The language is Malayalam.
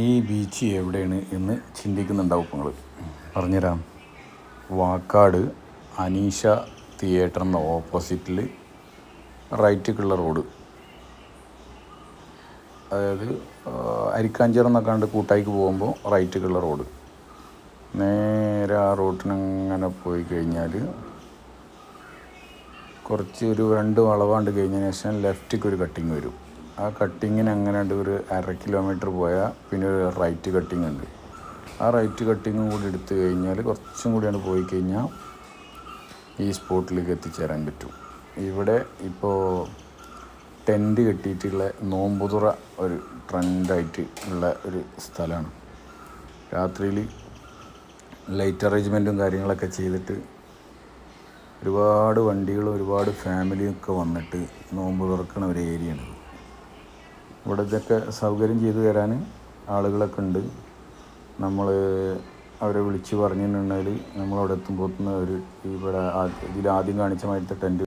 ഈ ബീച്ച് എവിടെയാണ് എന്ന് ചിന്തിക്കുന്നുണ്ടാവും നിങ്ങൾ. പറഞ്ഞുതരാം. വാക്കാട് അനീഷ തിയേറ്ററിൻ്റെ ഓപ്പോസിറ്റിൽ റൈറ്റിക്കുള്ള റോഡ്, അതായത് അരിക്കാഞ്ചിറ എന്നൊക്കെ കണ്ട് കൂട്ടായിക്ക് പോകുമ്പോൾ റൈറ്റിക്കുള്ള റോഡ്, നേരെ ആ റോട്ടിനങ്ങനെ പോയി കഴിഞ്ഞാൽ കുറച്ച് ഒരു 2 വളവാണ്ട് കഴിഞ്ഞതിന് ശേഷം ലെഫ്റ്റിക്ക് ഒരു കട്ടിങ് വരും. ആ കട്ടിങ്ങിന് അങ്ങനെ ഒരു 1/2 കിലോമീറ്റർ പോയാൽ പിന്നെ ഒരു റൈറ്റ് കട്ടിങ് ഉണ്ട്. ആ റൈറ്റ് കട്ടിങ്ങും കൂടി എടുത്തു കഴിഞ്ഞാൽ കുറച്ചും കൂടിയാണ് പോയി കഴിഞ്ഞാൽ ഈ സ്പോട്ടിലേക്ക് എത്തിച്ചേരാൻ പറ്റും. ഇവിടെ ഇപ്പോൾ ടെൻറ്റ് കെട്ടിയിട്ടുള്ള നോമ്പുതുറ ഒരു ട്രെൻഡായിട്ട് ഉള്ള ഒരു സ്ഥലമാണ്. രാത്രിയിൽ ലൈറ്റ് അറേഞ്ച്മെൻറ്റും കാര്യങ്ങളൊക്കെ ചെയ്തിട്ട് ഒരുപാട് വണ്ടികളും ഒരുപാട് ഫാമിലിയൊക്കെ വന്നിട്ട് നോമ്പ് തുറക്കണ ഒരു ഏരിയയാണ്. ഇവിടെ ഇതൊക്കെ സൗകര്യം ചെയ്തു തരാൻ ആളുകളൊക്കെ ഉണ്ട്. നമ്മൾ അവരെ വിളിച്ച് പറഞ്ഞിട്ടുണ്ടെങ്കിൽ നമ്മളവിടെ എത്തുമ്പോൾ ഒരു ഇവിടെ ഇതിലാദ്യം കാണിച്ച മാതിരത്തെ ടെൻറ്റ്